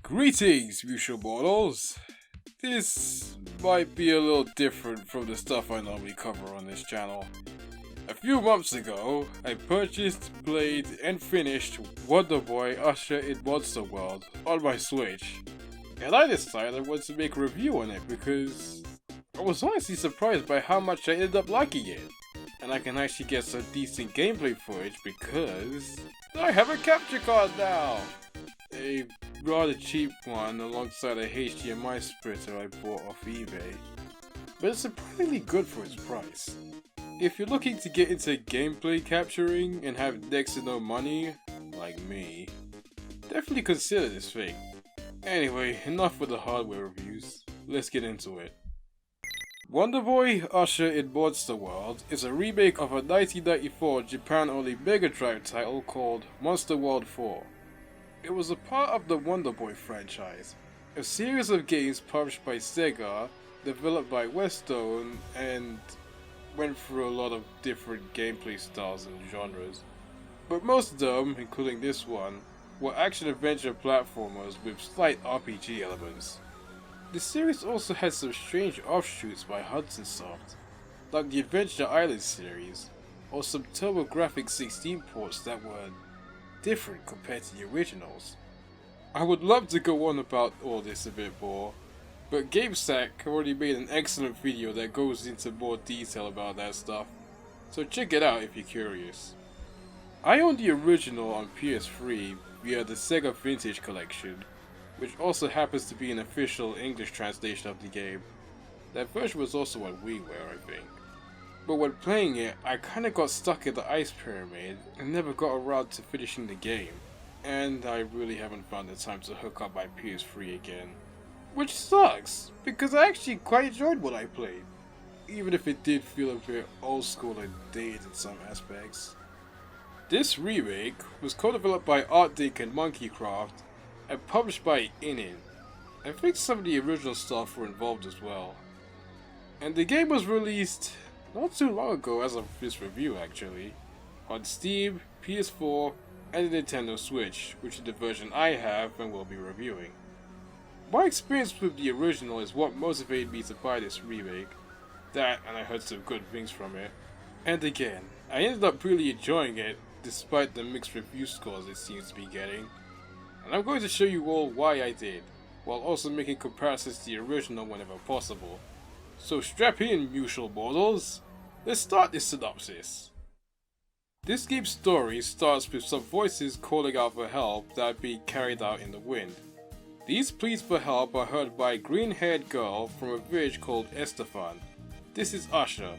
Greetings, mutual mortals! This might be a little different from the stuff I normally cover on this channel. A few months ago, I purchased, played, and finished Wonder Boy Asha In Monster World on my Switch. And I decided I wanted to make a review on it because I was honestly surprised by how much I ended up liking it. And I can actually get some decent gameplay footage because I have a capture card now! A rather cheap one alongside a HDMI splitter I bought off eBay. But it's surprisingly good for its price. If you're looking to get into gameplay capturing and have next to no money, like me, definitely consider this thing. Anyway, enough with the hardware reviews, let's get into it. Wonder Boy Asha In Monster World is a remake of a 1994 Japan-only Mega Drive title called Monster World 4. It was a part of the Wonder Boy franchise, a series of games published by Sega, developed by Westone, and went through a lot of different gameplay styles and genres. But most of them, including this one, were action-adventure platformers with slight RPG elements. The series also had some strange offshoots by Hudson Soft, like the Adventure Island series, or some TurboGrafx 16 ports that were different compared to the originals. I would love to go on about all this a bit more, but GameSack already made an excellent video that goes into more detail about that stuff, so check it out if you're curious. I own the original on PS3 via the Sega Vintage Collection, which also happens to be an official English translation of the game. That version was also on WiiWare, I think. But when playing it, I kinda got stuck in the ice pyramid and never got around to finishing the game. And I really haven't found the time to hook up my PS3 again. Which sucks, because I actually quite enjoyed what I played. Even if it did feel a bit old school and dated in some aspects. This remake was co-developed by ArtDink and Monkeycraft and published by Inin. I think some of the original staff were involved as well. And the game was released not too long ago as of this review actually, on Steam, PS4, and the Nintendo Switch, which is the version I have and will be reviewing. My experience with the original is what motivated me to buy this remake. That, and I heard some good things from it. And again, I ended up really enjoying it, despite the mixed review scores it seems to be getting. And I'm going to show you all why I did, while also making comparisons to the original whenever possible. So strap in, mutual mortals. Let's start this synopsis. This game's story starts with some voices calling out for help that are being carried out in the wind. These pleas for help are heard by a green-haired girl from a village called Estefan. This is Asha,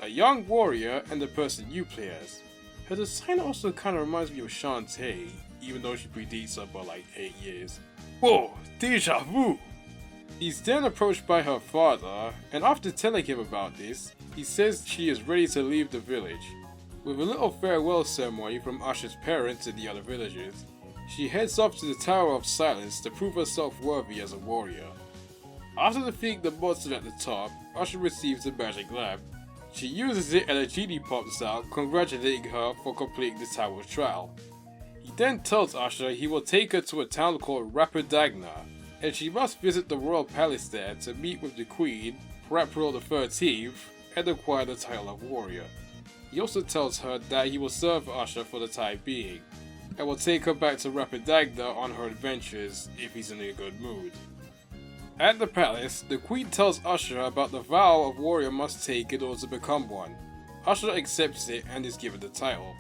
a young warrior and the person you play as. Her design also kinda reminds me of Shantae, even though she predates her by like 8 years. Whoa, deja vu! He's then approached by her father, and after telling him about this, he says she is ready to leave the village. With a little farewell ceremony from Asha's parents and the other villagers, she heads off to the Tower of Silence to prove herself worthy as a warrior. After defeating the monster at the top, Asha receives a magic lamp. She uses it and a genie pops out, congratulating her for completing the tower's trial. He then tells Asha he will take her to a town called Rapidagna, and she must visit the royal palace there to meet with the queen, Pepelogoo XIII, and acquire the title of warrior. He also tells her that he will serve Asha for the time being, and will take her back to Rapidagna on her adventures if he's in a good mood. At the palace, the queen tells Asha about the vow a warrior must take in order to become one. Asha accepts it and is given the title.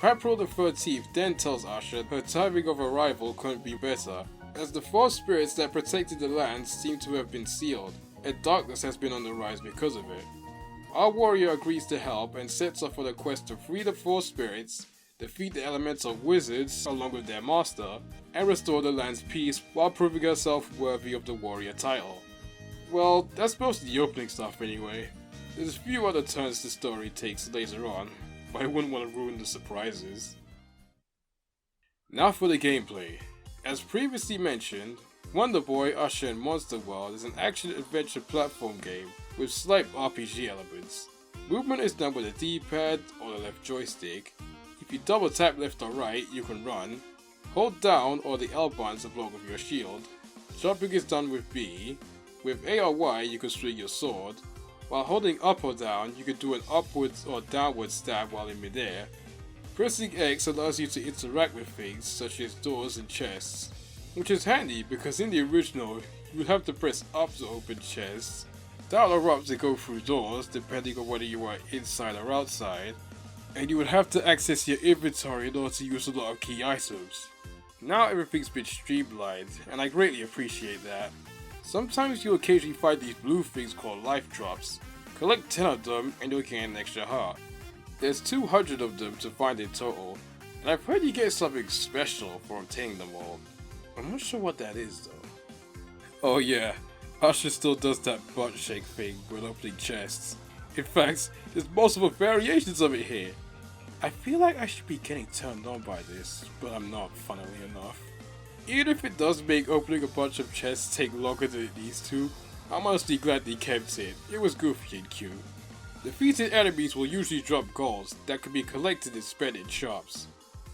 Pepelogoo XIII then tells Asha her timing of arrival couldn't be better, as the four spirits that protected the land seem to have been sealed, and darkness has been on the rise because of it. Our warrior agrees to help and sets off on a quest to free the four spirits, defeat the elemental wizards along with their master, and restore the land's peace while proving herself worthy of the warrior title. Well, that's most of the opening stuff anyway. There's a few other turns the story takes later on, but I wouldn't want to ruin the surprises. Now for the gameplay. As previously mentioned, Wonder Boy Asha In Monster World is an action-adventure platform game with slight RPG elements. Movement is done with a D-pad or the left joystick. If you double tap left or right, you can run, Hold down or the L button to block with your shield. Jumping is done with B. With A or Y you can swing your sword. While holding up or down, you can do an upwards or downward stab while in midair. Pressing X allows you to interact with things such as doors and chests, which is handy because in the original you would have to press up to open chests, down or up to go through doors depending on whether you are inside or outside, and you would have to access your inventory in order to use a lot of key items. Now everything's been streamlined, and I greatly appreciate that. Sometimes you'll occasionally find these blue things called life drops. Collect 10 of them and you'll gain an extra heart. There's 200 of them to find in total, and I've heard you get something special for obtaining them all. I'm not sure what that is though. Oh yeah, Asha still does that butt shake thing when opening chests. In fact, there's multiple variations of it here. I feel like I should be getting turned on by this, but I'm not, funnily enough. Even if it does make opening a bunch of chests take longer than it needs to, I'm honestly glad they kept it. It was goofy and cute. Defeated enemies will usually drop golds that can be collected and spent in shops.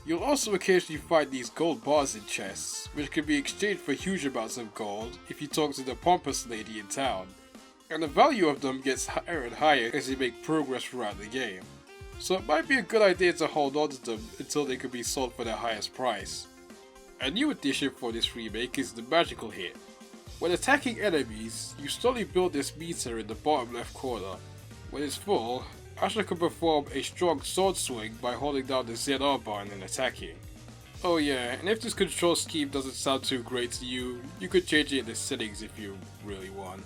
You'll also occasionally find these gold bars in chests, which can be exchanged for huge amounts of gold if you talk to the pompous lady in town. And the value of them gets higher and higher as you make progress throughout the game. So it might be a good idea to hold on to them until they can be sold for their highest price. A new addition for this remake is the magical hit. When attacking enemies, you slowly build this meter in the bottom left corner. When it's full, Asha can perform a strong sword swing by holding down the ZR button and attacking. Oh yeah, and if this control scheme doesn't sound too great to you, you could change it in the settings if you really want.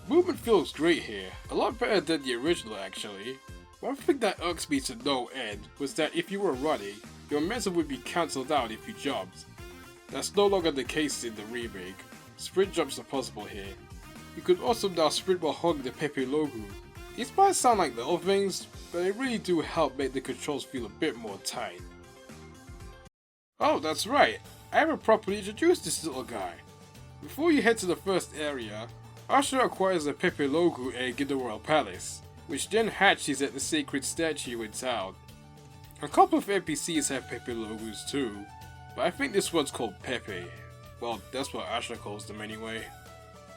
Movement feels great here, a lot better than the original actually. One thing that irks me to no end was that if you were running, your momentum would be cancelled out if you jumped. That's no longer the case in the remake. Sprint jumps are possible here. You could also now sprint while holding the Pepelogoo. These might sound like little things, but they really do help make the controls feel a bit more tight. Oh, that's right, I haven't properly introduced this little guy. Before you head to the first area, Asha acquires a Pepelogoo egg in the Royal Palace, which then hatches at the sacred statue in town. A couple of NPCs have Pepelogoos too, but I think this one's called Pepe. Well, that's what Asha calls them anyway.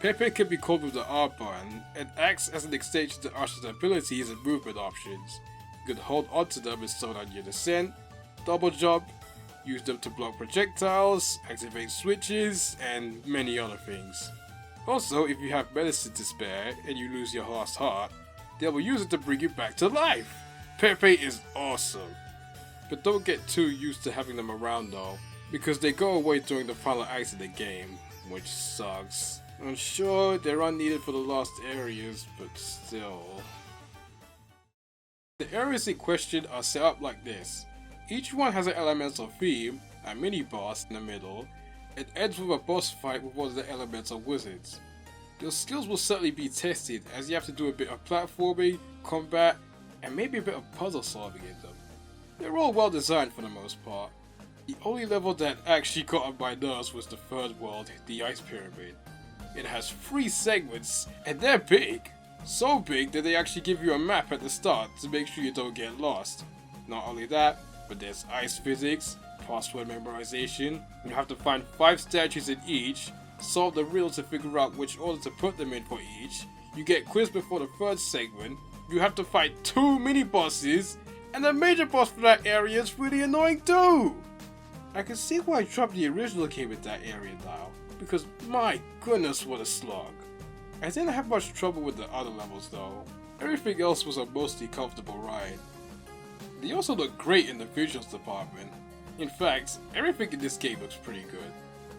Pepe can be called with the R button and acts as an extension to Asha's abilities and movement options. You can hold onto them and slow down your descent, double jump, use them to block projectiles, activate switches, and many other things. Also, if you have medicine to spare and you lose your last heart, they will use it to bring you back to life. Pepe is awesome. But don't get too used to having them around though, because they go away during the final act of the game, which sucks. I'm sure they're unneeded for the lost areas, but still. The areas in question are set up like this. Each one has an elemental theme, a mini boss in the middle, and ends with a boss fight with one of the elemental wizards. Your skills will certainly be tested as you have to do a bit of platforming, combat, and maybe a bit of puzzle solving in them. They're all well designed for the most part. The only level that actually got on my nerves was the third world, the Ice Pyramid. It has 3 segments, and they're big! So big that they actually give you a map at the start to make sure you don't get lost. Not only that, but there's ice physics, password memorization, you have to find 5 statues in each, solve the riddle to figure out which order to put them in for each, you get quizzed before the third segment, you have to fight 2 mini-bosses, and the major boss for that area is really annoying too! I can see why Trump the original came with that area now, because my goodness what a slog. I didn't have much trouble with the other levels though. Everything else was a mostly comfortable ride. They also look great in the visuals department. In fact, everything in this game looks pretty good.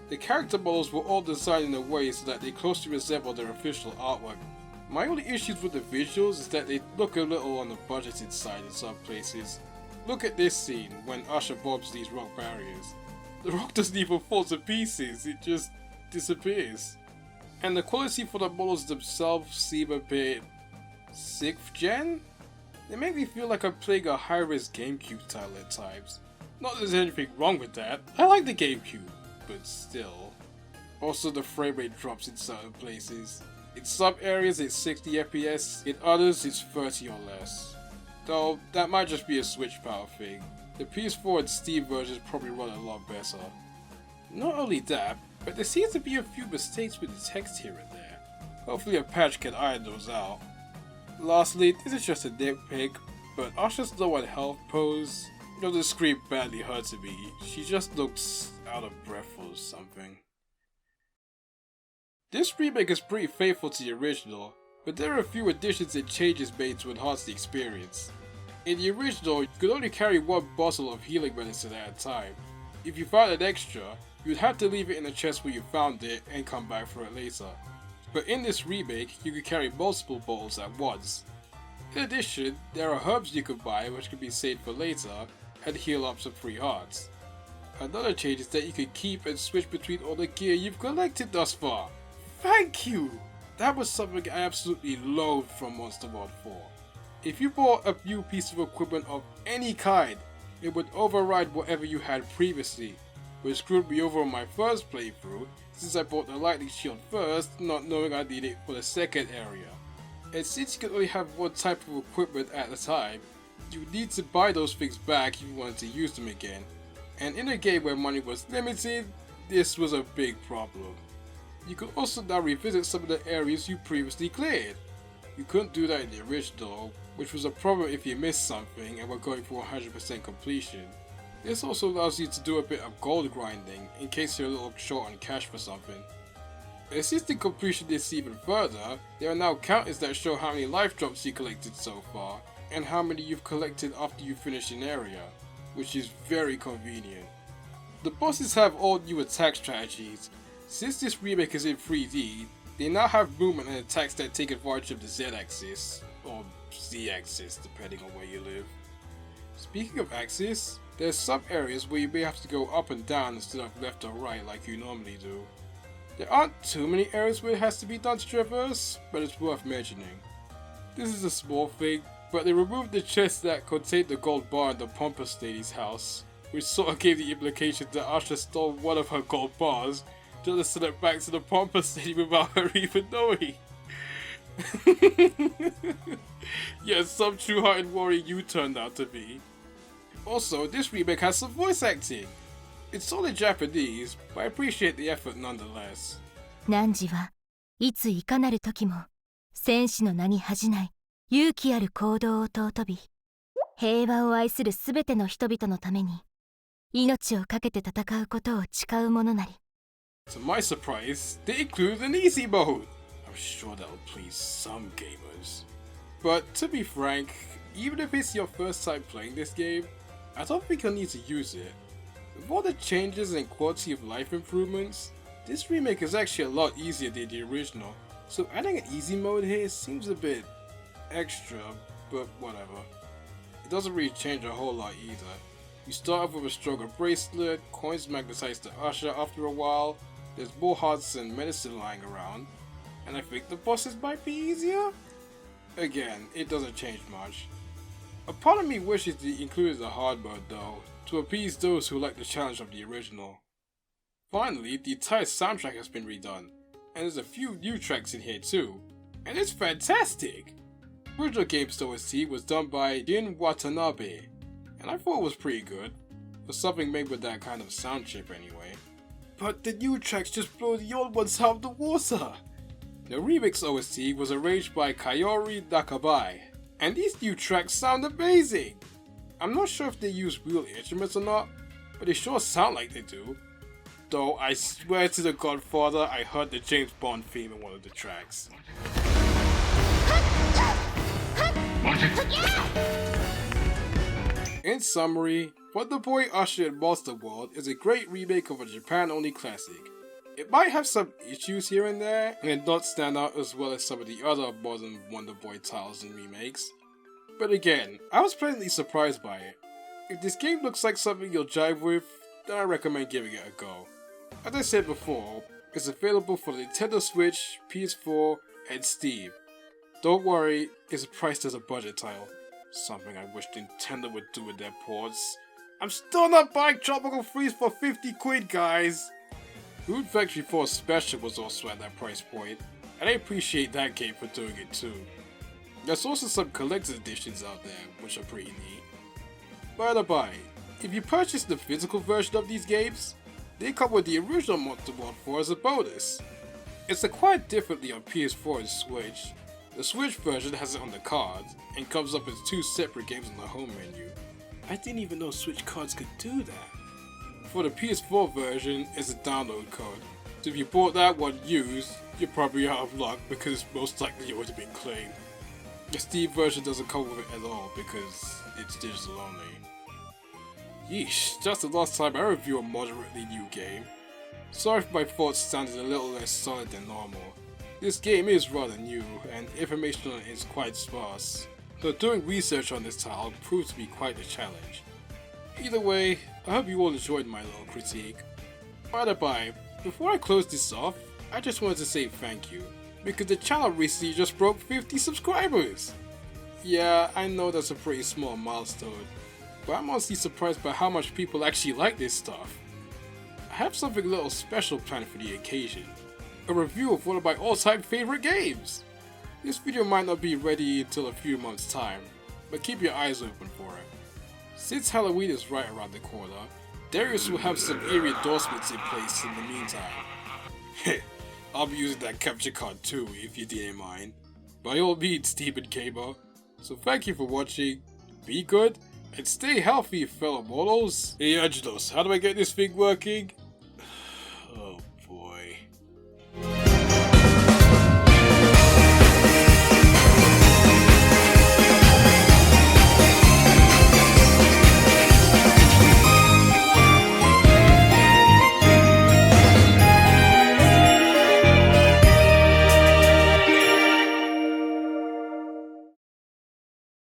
The character models were all designed in a way so that they closely resemble their official artwork. My only issues with the visuals is that they look a little on the budgeted side in some places. Look at this scene when Asha bombs these rock barriers. The rock doesn't even fall to pieces, it just disappears. And the quality for the models themselves seem a bit 6th gen? They make me feel like I'm playing a high-res GameCube title at times. Not that there's anything wrong with that, I like the GameCube, but still. Also the frame rate drops in certain places. In some areas it's 60 FPS, in others it's 30 or less. Though that might just be a Switch power thing. The PS4 and Steam versions probably run a lot better. Not only that, but there seems to be a few mistakes with the text here and there. Hopefully a patch can iron those out. Lastly, this is just a nitpick, but Asha's low on health pose, the scream badly hurts me. She just looks out of breath or something. This remake is pretty faithful to the original, but there are a few additions and changes made to enhance the experience. In the original, you could only carry one bottle of healing medicine at a time. If you found an extra, you'd have to leave it in the chest where you found it and come back for it later. But in this remake, you could carry multiple bottles at once. In addition, there are herbs you could buy which could be saved for later and heal up some free hearts. Another change is that you can keep and switch between all the gear you've collected thus far. Thank you! That was something I absolutely loathed from Monster World 4. If you bought a new piece of equipment of any kind, it would override whatever you had previously, which screwed me over on my first playthrough since I bought the lightning shield first, not knowing I needed it for the second area. And since you can only have one type of equipment at a time, you need to buy those things back if you wanted to use them again. And in a game where money was limited, this was a big problem. You could also now revisit some of the areas you previously cleared. You couldn't do that in the original, which was a problem if you missed something and were going for 100% completion. This also allows you to do a bit of gold grinding in case you're a little short on cash for something. Assisting completion this even further, there are now counters that show how many life drops you collected so far, and how many you've collected after you finish an area, which is very convenient. The bosses have all new attack strategies. Since this remake is in 3D, they now have movement and attacks that take advantage of the Z-axis, or Z-axis depending on where you live. Speaking of axis, there's some areas where you may have to go up and down instead of left or right like you normally do. There aren't too many areas where it has to be done to traverse, but it's worth mentioning. This is a small thing, but they removed the chest that contained the gold bar in the Pompous lady's house, which sort of gave the implication that Asha stole one of her gold bars just to send it back to the Pompous lady without her even knowing. Yeah, some true-hearted warrior you turned out to be. Also, this remake has some voice acting. It's all in Japanese, but I appreciate the effort nonetheless. 汝はいついかなる時も戦士の名に恥じない勇気ある行動を尊び、平和を愛するすべての人々のために命を懸けて戦うことを誓う者なり。To my surprise, they include an easy mode. I'm sure that'll please some gamers. But to be frank, even if it's your first time playing this game, I don't think you'll need to use it. With all the changes and quality of life improvements, this remake is actually a lot easier than the original, so adding an easy mode here seems a bit extra, but whatever. It doesn't really change a whole lot either. You start off with a stronger bracelet, coins magnetize to Asha after a while, there's more hearts and medicine lying around, and I think the bosses might be easier? Again, it doesn't change much. A part of me wishes they included a hard mode though, to appease those who like the challenge of the original. Finally, the entire soundtrack has been redone, and there's a few new tracks in here too, and it's fantastic! The original game's OST was done by Jin Watanabe, and I thought it was pretty good, for something made with that kind of sound chip anyway. But the new tracks just blow the old ones out of the water! The remix OST was arranged by Kayori Nakabai, and these new tracks sound amazing! I'm not sure if they use real instruments or not, but they sure sound like they do. Though I swear to the Godfather I heard the James Bond theme in one of the tracks. In summary, Wonder Boy Asha In Monster World is a great remake of a Japan-only classic. It might have some issues here and there, and not stand out as well as some of the other modern Wonder Boy titles and remakes. But again, I was pleasantly surprised by it. If this game looks like something you'll jive with, then I recommend giving it a go. As I said before, it's available for the Nintendo Switch, PS4, and Steam. Don't worry, it's priced as a budget title. Something I wish Nintendo would do with their ports. I'm still not buying Tropical Freeze for 50 quid, guys! Moon Factory 4 Special was also at that price point, and I appreciate that game for doing it too. There's also some collector's editions out there, which are pretty neat. By the by, If you purchase the physical version of these games, they come with the original Monster World 4 as a bonus. It's acquired differently on PS4 and Switch. The Switch version has it on the card, and comes up as 2 separate games on the home menu. I didn't even know Switch cards could do that. For the PS4 version, it's a download code, so if you bought that one used, you're probably out of luck because it's most likely already been claimed. The Steam version doesn't come with it at all because it's digital only. Yeesh, just the last time I reviewed a moderately new game. Sorry if my thoughts sounded a little less solid than normal. This game is rather new, and information on it is quite sparse, so doing research on this title proved to be quite a challenge. Either way, I hope you all enjoyed my little critique. By the by, before I close this off, I just wanted to say thank you, because the channel recently just broke 50 subscribers! Yeah, I know that's a pretty small milestone, but I'm honestly surprised by how much people actually like this stuff. I have something a little special planned for the occasion. A review of one of my all-time favorite games! This video might not be ready until a few months' time, but keep your eyes open for it. Since Halloween is right around the corner, Darius will have some eerie endorsements in place in the meantime. I'll be using that capture card too, if you didn't mind. By all means, Stephen Gamer. So thank you for watching, be good, and stay healthy, fellow mortals. Hey Angelos, how do I get this thing working?